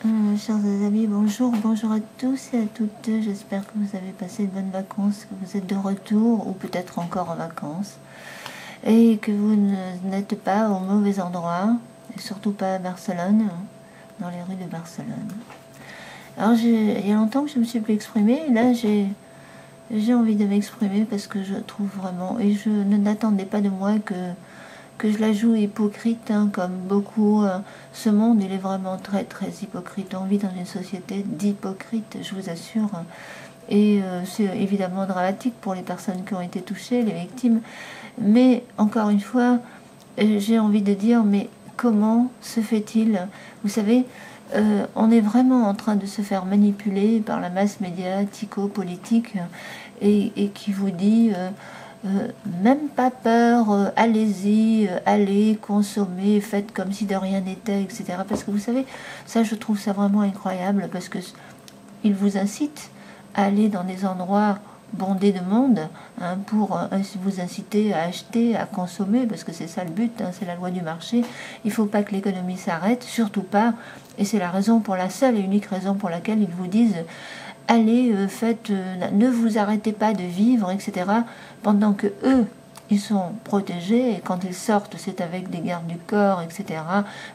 Chers amis, bonjour, bonjour à tous et à toutes. J'espère que vous avez passé de bonnes vacances, que vous êtes de retour ou peut-être encore en vacances et que vous n'êtes pas au mauvais endroit, et surtout pas à Barcelone, dans les rues de Barcelone. Alors il y a longtemps que je me suis plus exprimée, et là j'ai envie de m'exprimer parce que je trouve vraiment, et je n'attendais pas de moi que je la joue hypocrite, comme beaucoup. Ce monde, il est vraiment très très hypocrite. On vit dans une société d'hypocrites, je vous assure. Et c'est évidemment dramatique pour les personnes qui ont été touchées, les victimes. Mais encore une fois, j'ai envie de dire, mais comment se fait-il? Vous savez, on est vraiment en train de se faire manipuler par la masse médiatico-politique et qui vous dit... même pas peur, allez-y, allez, consommez, faites comme si de rien n'était, etc. Parce que vous savez, ça je trouve ça vraiment incroyable, parce que il vous incite à aller dans des endroits bondés de monde, pour vous inciter à acheter, à consommer, parce que c'est ça le but, c'est la loi du marché. Il ne faut pas que l'économie s'arrête, surtout pas, et c'est la raison pour la seule et unique raison pour laquelle ils vous disent allez, faites, ne vous arrêtez pas de vivre, etc. Pendant que eux, ils sont protégés, et quand ils sortent, c'est avec des gardes du corps, etc.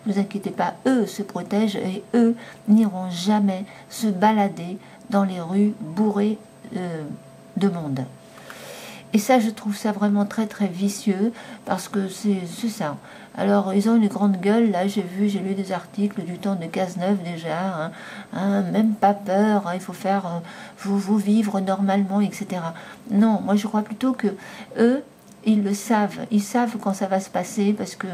Ne vous inquiétez pas, eux se protègent, et eux n'iront jamais se balader dans les rues bourrées de monde. Et ça, je trouve ça vraiment très très vicieux, parce que c'est ça. Alors, ils ont une grande gueule, là, j'ai lu des articles du temps de Cazeneuve déjà, même pas peur, il faut faire, vous vivre normalement, etc. Non, moi je crois plutôt que eux, ils le savent, ils savent quand ça va se passer, parce que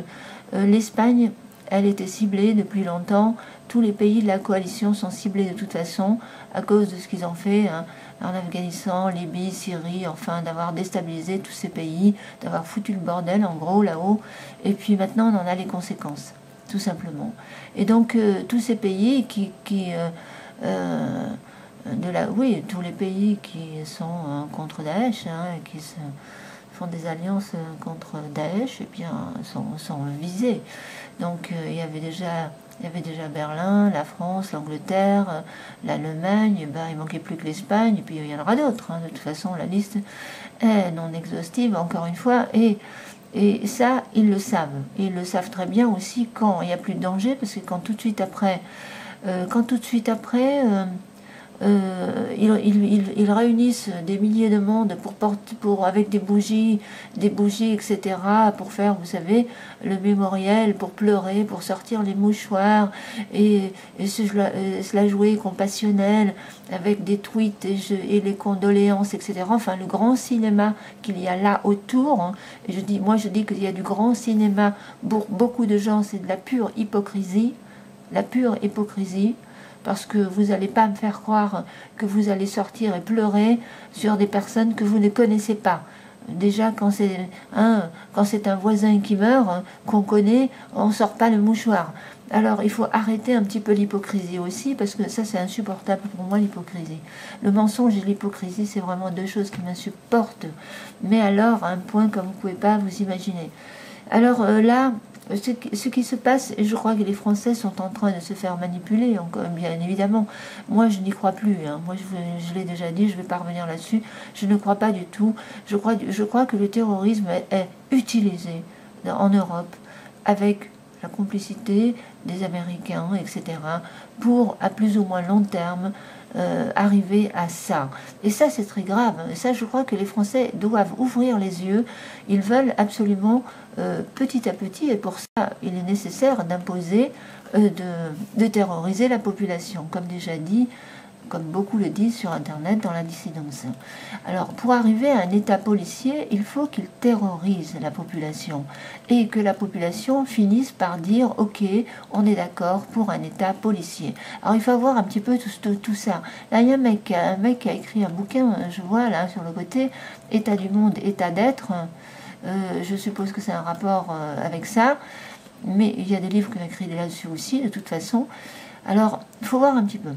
l'Espagne, elle était ciblée depuis longtemps, tous les pays de la coalition sont ciblés de toute façon, à cause de ce qu'ils ont fait, en Afghanistan, Libye, Syrie, enfin d'avoir déstabilisé tous ces pays, d'avoir foutu le bordel en gros là-haut, et puis maintenant on en a les conséquences, tout simplement. Et donc tous ces pays oui, tous les pays qui sont contre Daesh, qui font des alliances contre Daesh, et bien sont visés. Donc il y avait déjà Berlin, la France, l'Angleterre, l'Allemagne, il manquait plus que l'Espagne, et puis il y en aura d'autres. De toute façon, la liste est non exhaustive, encore une fois, et ça, ils le savent. Ils le savent très bien aussi quand il n'y a plus de danger, parce que quand tout de suite après ils réunissent des milliers de monde avec des bougies, etc., pour faire, vous savez, le mémorial, pour pleurer, pour sortir les mouchoirs et se la jouer compassionnelle avec des tweets et les condoléances, etc. Enfin, le grand cinéma qu'il y a là autour. Et je dis qu'il y a du grand cinéma pour beaucoup de gens, c'est de la pure hypocrisie, parce que vous n'allez pas me faire croire que vous allez sortir et pleurer sur des personnes que vous ne connaissez pas. Déjà, quand c'est un voisin qui meurt, qu'on connaît, on ne sort pas le mouchoir. Alors, il faut arrêter un petit peu l'hypocrisie aussi, parce que ça, c'est insupportable pour moi, l'hypocrisie. Le mensonge et l'hypocrisie, c'est vraiment deux choses qui m'insupportent. Mais alors, à un point comme vous ne pouvez pas vous imaginer. Alors là, ce qui se passe, et je crois que les Français sont en train de se faire manipuler, bien évidemment. Moi, je n'y crois plus. Moi, je l'ai déjà dit, je ne vais pas revenir là-dessus. Je ne crois pas du tout. Je crois que le terrorisme est utilisé en Europe avec la complicité des Américains, etc., pour, à plus ou moins long terme, arriver à ça. Et ça, c'est très grave. Et ça, je crois que les Français doivent ouvrir les yeux. Ils veulent absolument, petit à petit, et pour ça, il est nécessaire d'imposer, de terroriser la population, comme déjà dit, comme beaucoup le disent sur Internet, dans la dissidence. Alors, pour arriver à un État policier, il faut qu'il terrorise la population et que la population finisse par dire « Ok, on est d'accord pour un État policier ». Alors, il faut voir un petit peu tout ça. Là, il y a un mec qui a écrit un bouquin, je vois là, sur le côté « État du monde, état d'être ». Je suppose que c'est un rapport avec ça, mais il y a des livres qui ont écrit là-dessus aussi, de toute façon. Alors, il faut voir un petit peu.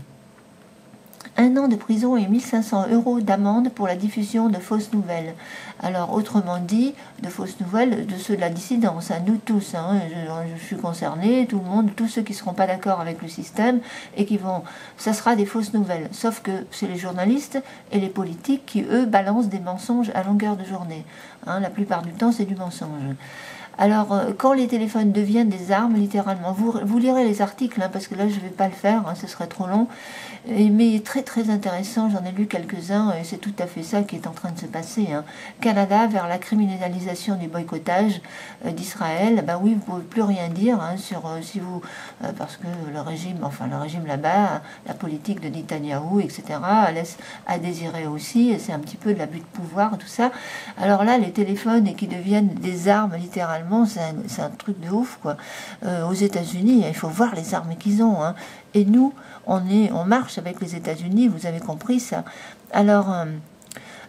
1 an de prison et 1 500 € d'amende pour la diffusion de fausses nouvelles. Alors, autrement dit, de fausses nouvelles de ceux de la dissidence, nous tous, je suis concernée, tout le monde, tous ceux qui ne seront pas d'accord avec le système et qui vont... Ça sera des fausses nouvelles, sauf que c'est les journalistes et les politiques qui, eux, balancent des mensonges à longueur de journée. La plupart du temps, c'est du mensonge. Alors, quand les téléphones deviennent des armes, littéralement, vous lirez les articles, parce que là, je ne vais pas le faire, ce serait trop long, mais très très intéressant, j'en ai lu quelques-uns, et c'est tout à fait ça qui est en train de se passer. Canada vers la criminalisation du boycottage d'Israël, oui, vous ne pouvez plus rien dire sur si vous... parce que le régime là-bas, la politique de Netanyahou, etc., laisse à désirer aussi, et c'est un petit peu de l'abus de pouvoir, tout ça. Alors là, les téléphones qui deviennent des armes, littéralement, c'est un truc de ouf, quoi. Aux États-Unis, il faut voir les armes qu'ils ont. Et nous, on marche avec les États-Unis, vous avez compris ça. Alors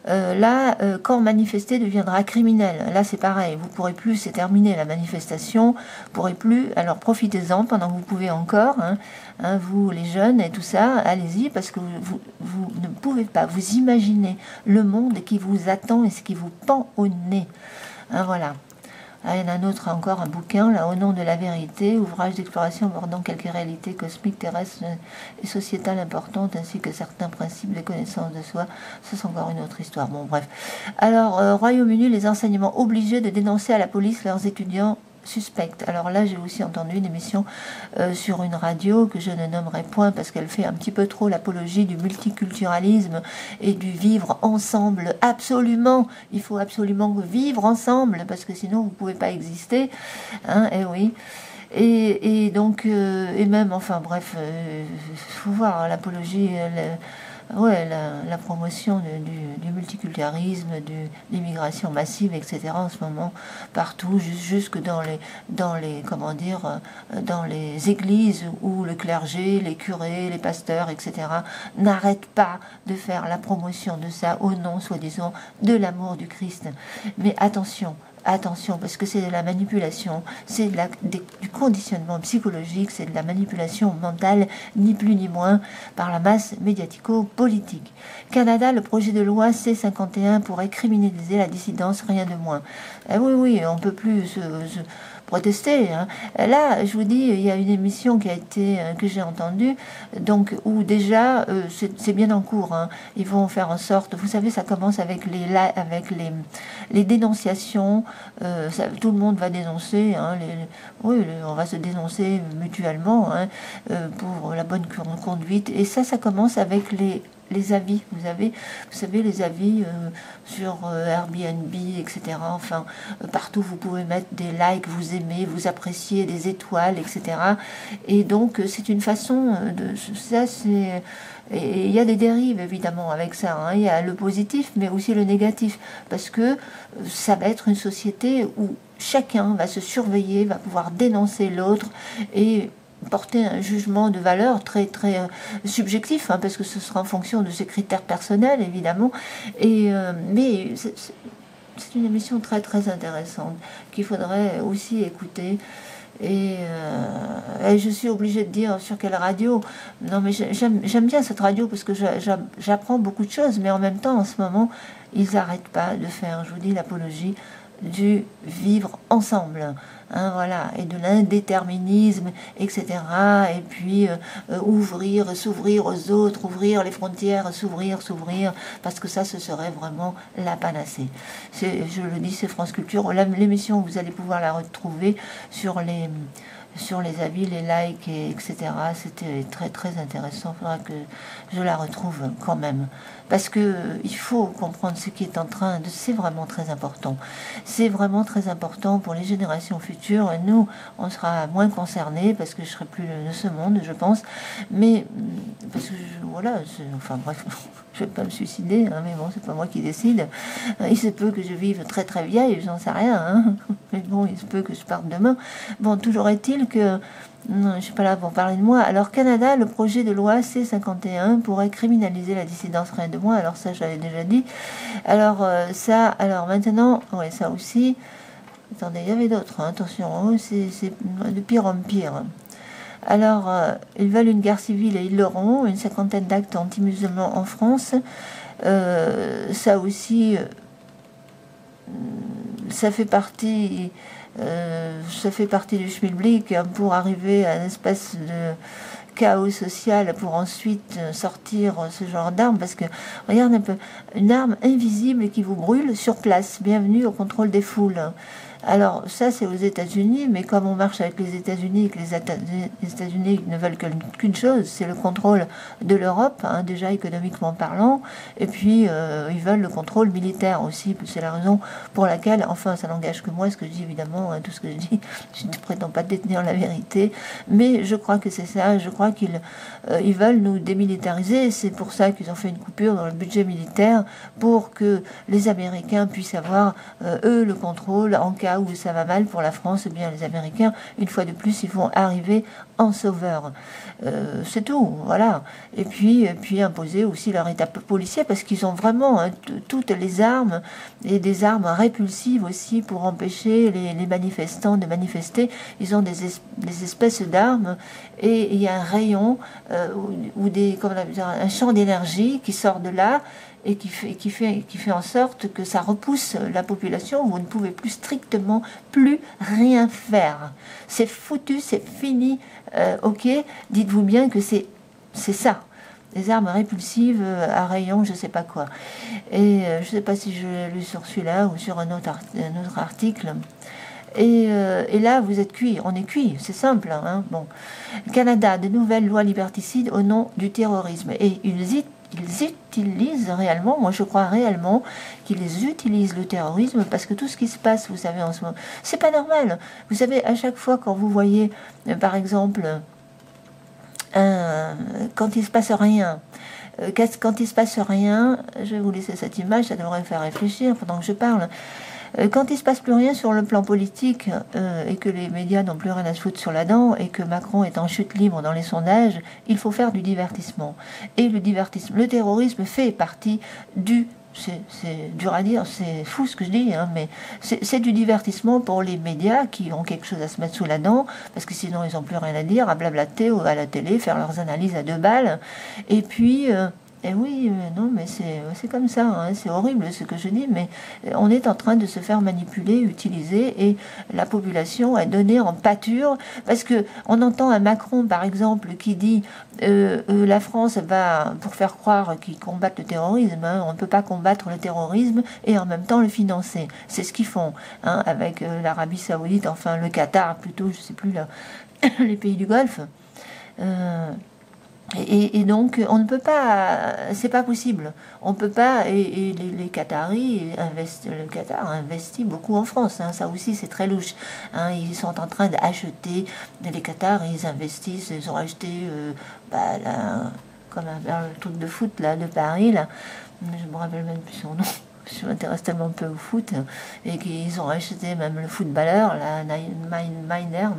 là, quand manifester deviendra criminel, là c'est pareil, vous ne pourrez plus, c'est terminé la manifestation, vous ne pourrez plus, alors profitez-en pendant que vous pouvez encore, vous les jeunes et tout ça, allez-y, parce que vous ne pouvez pas vous imaginer le monde qui vous attend et ce qui vous pend au nez. Voilà. Il y en a un autre encore, un bouquin, là, Au nom de la vérité, ouvrage d'exploration abordant quelques réalités cosmiques, terrestres et sociétales importantes, ainsi que certains principes des connaissances de soi. Ça, c'est encore une autre histoire. Bon, bref. Alors, Royaume-Uni, les enseignements obligés de dénoncer à la police leurs étudiants suspecte. Alors là, j'ai aussi entendu une émission sur une radio que je ne nommerai point parce qu'elle fait un petit peu trop l'apologie du multiculturalisme et du vivre ensemble. Absolument, il faut absolument vivre ensemble parce que sinon vous ne pouvez pas exister. Et oui. Et donc, et même, enfin bref, faut voir l'apologie... la promotion du multiculturalisme, de l'immigration massive, etc. en ce moment, partout, jusque dans les églises où le clergé, les curés, les pasteurs, etc. n'arrêtent pas de faire la promotion de ça au nom, soi-disant, de l'amour du Christ. Mais attention, parce que c'est de la manipulation, c'est du conditionnement psychologique, c'est de la manipulation mentale, ni plus ni moins, par la masse médiatico-politique. Canada, le projet de loi C-51 pourrait criminaliser la dissidence, rien de moins. Oui, on ne peut plus se protester. Là, je vous dis, il y a une émission que j'ai entendue, donc où déjà c'est bien en cours. Ils vont faire en sorte, vous savez, ça commence avec les dénonciations. Tout le monde va dénoncer. On va se dénoncer mutuellement pour la bonne conduite. Et ça commence avec les avis, vous savez, les avis sur Airbnb, etc. Enfin, partout vous pouvez mettre des likes, vous aimez, vous appréciez, des étoiles, etc. Et donc c'est une façon de ça, c'est... Et il y a des dérives évidemment avec ça. Il y a le positif, mais aussi le négatif, parce que ça va être une société où chacun va se surveiller, va pouvoir dénoncer l'autre et porter un jugement de valeur très très subjectif, parce que ce sera en fonction de ses critères personnels évidemment, mais c'est une émission très très intéressante qu'il faudrait aussi écouter. Et je suis obligée de dire sur quelle radio. Non, mais j'aime bien cette radio parce que j'apprends beaucoup de choses, mais en même temps en ce moment ils n'arrêtent pas de faire, je vous dis, l'apologie du vivre ensemble, voilà, et de l'indéterminisme, etc. Et puis s'ouvrir aux autres, ouvrir les frontières, s'ouvrir, parce que ça, ce serait vraiment la panacée. Je le dis, c'est France Culture. L'émission, vous allez pouvoir la retrouver sur les avis, les likes, etc. C'était très très intéressant. Il faudra que je la retrouve quand même. Parce que il faut comprendre ce qui est en train de... C'est vraiment très important. C'est vraiment très important pour les générations futures. Et nous, on sera moins concernés parce que je serai plus de ce monde, je pense. Mais parce que enfin bref, je vais pas me suicider, mais bon, c'est pas moi qui décide. Il se peut que je vive très très vieille, j'en sais rien. Mais bon, il se peut que je parte demain. Bon, toujours est-il que non, je ne suis pas là pour parler de moi. Alors, Canada, le projet de loi C-51 pourrait criminaliser la dissidence, rien de moins. Alors ça, j'avais déjà dit. Alors, alors maintenant, ouais, ça aussi. Attendez, il y avait d'autres, attention, c'est de pire en pire. Alors, ils veulent une guerre civile et ils l'auront, une cinquantaine d'actes anti-musulmans en France. Ça aussi, ça fait partie du schmilblick pour arriver à une espèce de chaos social pour ensuite sortir ce genre d'arme, parce que regarde un peu, une arme invisible qui vous brûle sur place. Bienvenue au contrôle des foules. Alors ça c'est aux États-Unis, mais comme on marche avec les États-Unis, que les États-Unis ne veulent qu'une chose, c'est le contrôle de l'Europe, déjà économiquement parlant, et puis ils veulent le contrôle militaire aussi. C'est la raison pour laquelle, enfin ça n'engage que moi ce que je dis évidemment, tout ce que je dis, je ne prétends pas détenir la vérité, mais je crois que c'est ça. Je crois qu'ils veulent nous démilitariser. C'est pour ça qu'ils ont fait une coupure dans le budget militaire, pour que les Américains puissent avoir eux le contrôle en cas où ça va mal pour la France. Eh bien les Américains, une fois de plus, ils vont arriver en sauveur. C'est tout, voilà. Et puis imposer aussi leur état policier, parce qu'ils ont vraiment toutes les armes, et des armes répulsives aussi pour empêcher les manifestants de manifester. Ils ont des espèces d'armes, et il y a un rayon ou un champ d'énergie qui sort de là, et qui fait en sorte que ça repousse la population. Vous ne pouvez strictement plus rien faire. C'est foutu, c'est fini. Ok, dites-vous bien que c'est ça. Des armes répulsives à rayon, je ne sais pas quoi. Et je ne sais pas si je l'ai lu sur celui-là ou sur un autre article. Et là, vous êtes cuit, on est cuit, c'est simple. Bon. Canada, de nouvelles lois liberticides au nom du terrorisme. Et ils utilisent réellement, moi je crois réellement qu'ils utilisent le terrorisme, parce que tout ce qui se passe, vous savez, en ce moment, c'est pas normal. Vous savez, à chaque fois quand vous voyez, par exemple, quand il se passe rien, quand il se passe rien, je vais vous laisser cette image, ça devrait me faire réfléchir pendant que je parle. Quand il se passe plus rien sur le plan politique, et que les médias n'ont plus rien à se foutre sur la dent, et que Macron est en chute libre dans les sondages, il faut faire du divertissement. Et le terrorisme fait partie c'est dur à dire, c'est fou ce que je dis, mais c'est du divertissement pour les médias qui ont quelque chose à se mettre sous la dent, parce que sinon ils n'ont plus rien à dire, à blablater ou à la télé, faire leurs analyses à 2 balles. Et puis... Et oui, non, mais c'est comme ça, c'est horrible ce que je dis, mais on est en train de se faire manipuler, utiliser, et la population est donnée en pâture, parce que on entend un Macron, par exemple, qui dit la France va, pour faire croire qu'ils combattent le terrorisme, on ne peut pas combattre le terrorisme et en même temps le financer. C'est ce qu'ils font, avec l'Arabie Saoudite, enfin le Qatar plutôt, je ne sais plus, là, les pays du Golfe. Et donc, on ne peut pas, c'est pas possible. On peut pas, et les Qataris, le Qatar investit beaucoup en France, ça aussi c'est très louche. Ils sont en train d'acheter, les Qataris, ils investissent, ils ont acheté, comme le truc de foot là, de Paris, là, je me rappelle même plus son nom. Je m'intéresse tellement peu au foot, et qu'ils ont acheté même le footballeur, là, Neymar.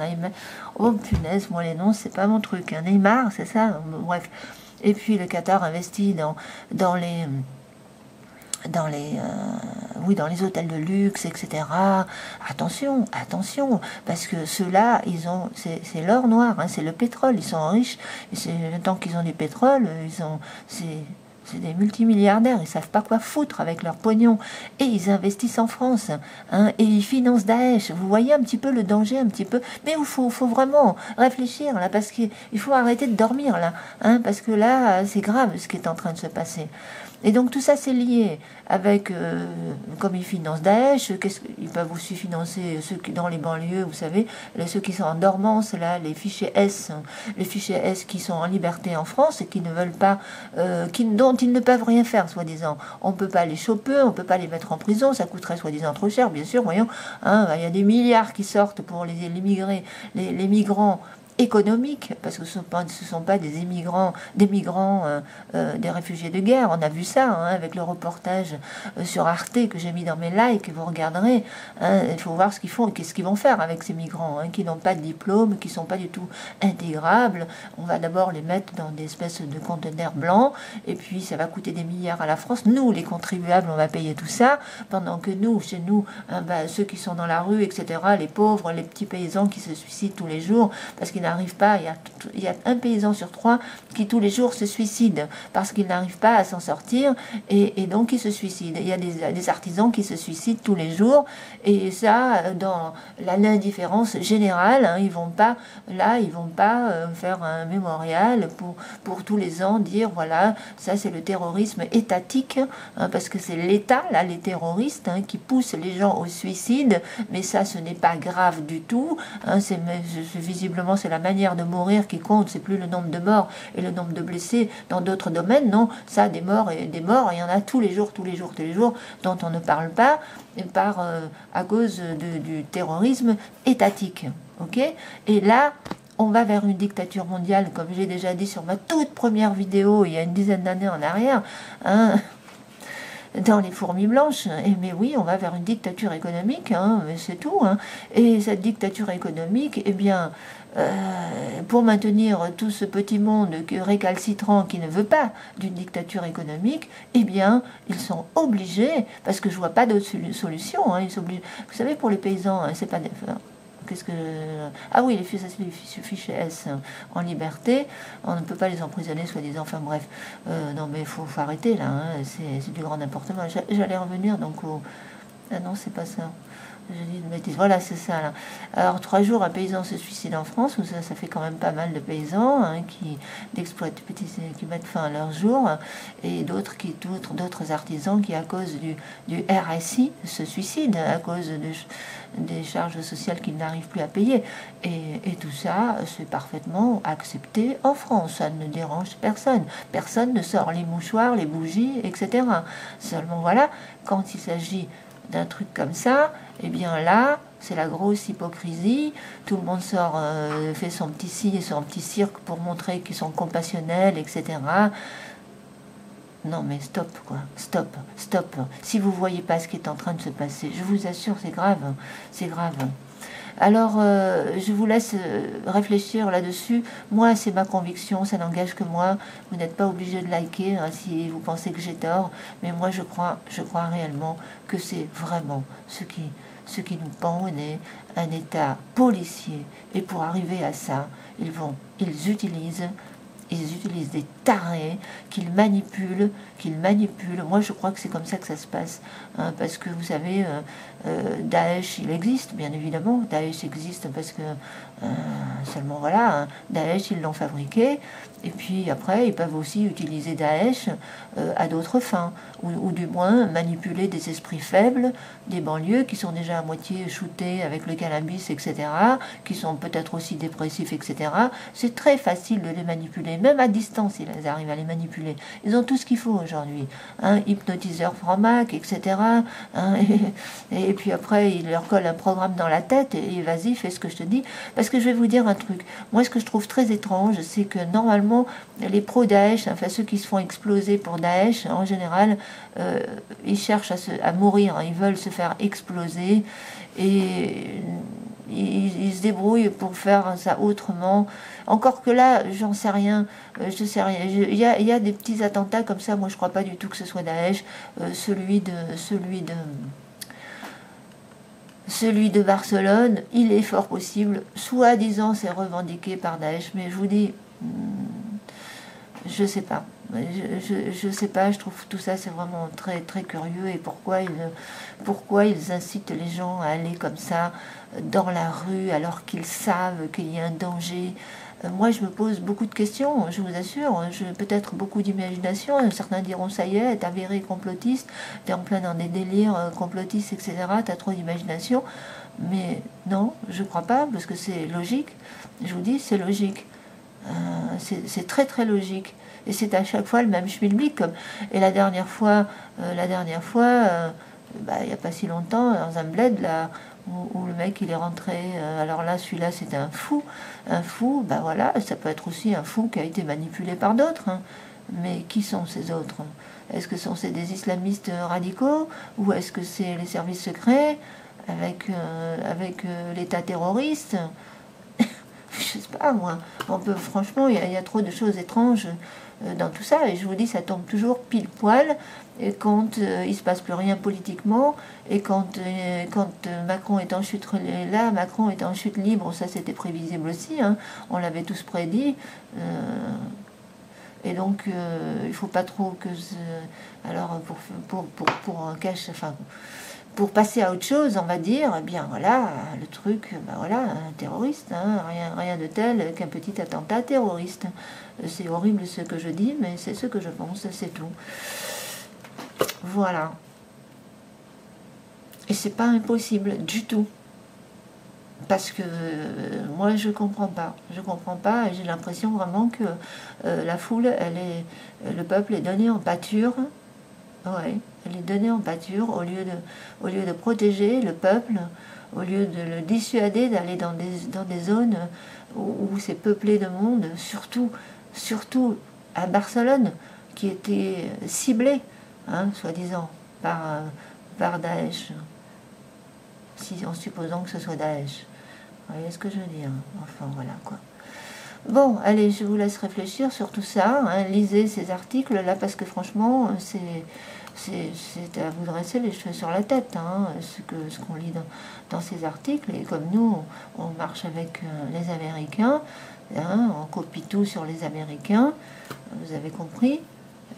Oh punaise, moi les noms, c'est pas mon truc. Neymar, c'est ça. Bref. Et puis le Qatar investit dans les hôtels de luxe, etc. Attention, parce que ceux-là, c'est l'or noir, c'est le pétrole, ils sont riches. Et tant qu'ils ont du pétrole, c'est des multimilliardaires, ils savent pas quoi foutre avec leur pognon, et ils investissent en France, et ils financent Daesh. Vous voyez un petit peu le danger, un petit peu, mais il faut vraiment réfléchir là, parce qu'il faut arrêter de dormir là, parce que là c'est grave ce qui est en train de se passer. Et donc tout ça c'est lié avec, comme ils financent Daesh, ils peuvent aussi financer ceux qui dans les banlieues, vous savez, ceux qui sont en dormance, là, les fichiers S qui sont en liberté en France et qui ne veulent pas, dont ils ne peuvent rien faire, soi-disant. On ne peut pas les choper, on ne peut pas les mettre en prison, ça coûterait soi-disant trop cher, bien sûr, voyons. Il y a des milliards qui sortent pour les immigrés, les migrants économiques, parce que ce ne sont pas des migrants, des réfugiés de guerre. On a vu ça avec le reportage sur Arte que j'ai mis dans mes likes, vous regarderez. Il faut voir ce qu'ils font et qu'est-ce qu'ils vont faire avec ces migrants qui n'ont pas de diplôme, qui ne sont pas du tout intégrables. On va d'abord les mettre dans des espèces de conteneurs blancs, et puis ça va coûter des milliards à la France. Nous, les contribuables, on va payer tout ça, pendant que nous, chez nous, ceux qui sont dans la rue, etc., les pauvres, les petits paysans qui se suicident tous les jours parce qu'ils n'arrive pas, il y a un paysan sur 3 qui tous les jours se suicide parce qu'il n'arrive pas à s'en sortir et donc il se suicide. Il y a des artisans qui se suicident tous les jours et ça, dans l'indifférence générale, hein, ils vont pas faire un mémorial pour tous les ans dire voilà, ça c'est le terrorisme étatique, hein, parce que c'est l'État, là, les terroristes, hein, qui poussent les gens au suicide, mais ça ce n'est pas grave du tout, hein, visiblement c'est la manière de mourir qui compte, c'est plus le nombre de morts et le nombre de blessés dans d'autres domaines, non, ça des morts, il y en a tous les jours, dont on ne parle pas, à cause du terrorisme étatique, ok. Et là, on va vers une dictature mondiale, comme j'ai déjà dit sur ma toute première vidéo, il y a une dizaine d'années en arrière, hein, dans les fourmis blanches. Mais oui, on va vers une dictature économique, hein, c'est tout. Hein. Et cette dictature économique, eh bien, pour maintenir tout ce petit monde récalcitrant qui ne veut pas d'une dictature économique, eh bien, ils sont obligés, parce que je vois pas d'autre solution, hein, ils sont obligés. Vous savez, pour les paysans, hein, c'est pas... Ah oui, les fichiers S en liberté, on ne peut pas les emprisonner, soi-disant, enfin bref. Non mais il faut arrêter là, hein, c'est du grand n'importe quoi. J'allais revenir donc au... Ah non, c'est pas ça. J'ai dit une bêtise. Voilà, c'est ça là. Alors 3 jours, un paysan se suicide en France, où ça fait quand même pas mal de paysans, hein, qui mettent fin à leur jour, et d'autres artisans qui, à cause du RSI, se suicident à cause des charges sociales qu'ils n'arrivent plus à payer. Et tout ça, c'est parfaitement accepté en France. Ça ne dérange personne. Personne ne sort les mouchoirs, les bougies, etc. Seulement voilà, quand il s'agit d'un truc comme ça, eh bien là, c'est la grosse hypocrisie. Tout le monde sort, fait son petit cirque pour montrer qu'ils sont compassionnels, etc. Non mais stop quoi, stop. Si vous voyez pas ce qui est en train de se passer, je vous assure, c'est grave. Alors, je vous laisse réfléchir là-dessus. Moi, c'est ma conviction, ça n'engage que moi. Vous n'êtes pas obligé de liker, hein, si vous pensez que j'ai tort. Mais moi, je crois réellement que c'est vraiment ce qui nous pend au nez, un État policier. Et pour arriver à ça, ils utilisent des tarés qu'ils manipulent. Moi, je crois que c'est comme ça que ça se passe. Hein, parce que, vous savez, Daesh, il existe, bien évidemment. Daesh existe parce que, seulement voilà, hein, Daesh, ils l'ont fabriqué. Et puis, après, ils peuvent aussi utiliser Daesh à d'autres fins. Ou du moins, manipuler des esprits faibles, des banlieues qui sont déjà à moitié shootés avec le cannabis, etc., qui sont peut-être aussi dépressifs, etc. C'est très facile de les manipuler. Même à distance, ils arrivent à les manipuler. Ils ont tout ce qu'il faut aujourd'hui. Hein, hypnotiseur Franc-Mac, etc. Hein, et puis après, ils leur collent un programme dans la tête et vas-y, fais ce que je te dis. Parce que je vais vous dire un truc. Moi, ce que je trouve très étrange, c'est que normalement, les pro-Daesh, enfin ceux qui se font exploser pour Daesh, en général, ils cherchent à mourir. Hein, ils veulent se faire exploser. Et ils se débrouillent pour faire ça autrement. Encore que là, j'en sais rien. Je sais rien. Il y a des petits attentats comme ça. Moi, je crois pas du tout que ce soit Daesh. Celui de Barcelone, il est fort possible. Soi-disant, c'est revendiqué par Daesh. Mais je vous dis, je sais pas. Je sais pas, je trouve tout ça c'est vraiment très très curieux. Et pourquoi ils incitent les gens à aller comme ça dans la rue alors qu'ils savent qu'il y a un danger. Moi je me pose beaucoup de questions, je vous assure, peut-être beaucoup d'imagination. Certains diront ça y est, t'es avéré complotiste, t'es en plein dans des délires complotistes, etc., t'as trop d'imagination. Mais non, je crois pas, parce que c'est logique. Je vous dis, c'est logique. C'est très très logique. Et c'est à chaque fois le même schmilblick. Et la dernière fois, il n'y a pas si longtemps, dans un bled, là, où le mec il est rentré, alors là, celui-là, c'était un fou. Un fou, ben voilà, ça peut être aussi un fou qui a été manipulé par d'autres. Hein. Mais qui sont ces autres? Est-ce que c'est des islamistes radicaux? Ou est-ce que c'est les services secrets avec l'État terroriste? Je sais pas, moi. Franchement, il y a trop de choses étranges. dans tout ça. Et je vous dis, ça tombe toujours pile poil et quand il ne se passe plus rien politiquement, et quand Macron est en chute, là, Macron est en chute libre, ça c'était prévisible aussi, hein, on l'avait tous prédit. Et donc, il ne faut pas trop que... alors, pour un cash... Enfin, pour passer à autre chose, on va dire, eh bien voilà, le truc, ben voilà, un terroriste, hein, rien de tel qu'un petit attentat terroriste. C'est horrible ce que je dis, mais c'est ce que je pense, c'est tout. Voilà. Et c'est pas impossible du tout. Parce que moi je comprends pas, et j'ai l'impression vraiment que la foule, le peuple est donné en pâture. Ouais, elle est donnée en pâture au lieu de protéger le peuple, au lieu de le dissuader d'aller dans des zones où c'est peuplé de monde, surtout à Barcelone, qui était ciblée, hein, soi-disant, par Daesh, en supposant que ce soit Daesh. Vous voyez ce que je veux dire? Enfin, voilà, quoi. Bon, allez, je vous laisse réfléchir sur tout ça, hein, lisez ces articles-là, parce que franchement, c'est à vous dresser les cheveux sur la tête, hein, ce qu'on lit dans ces articles. Et comme nous, on marche avec les Américains, hein, on copie tout sur les Américains, vous avez compris,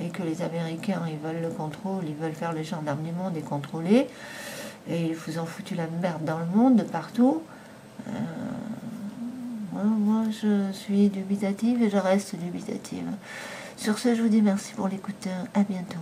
et que les Américains, ils veulent le contrôle, ils veulent faire le gendarme du monde et contrôler, et ils vous ont foutu la merde dans le monde, de partout. Moi, je suis dubitative et je reste dubitative. Sur ce, je vous dis merci pour l'écoute. À bientôt.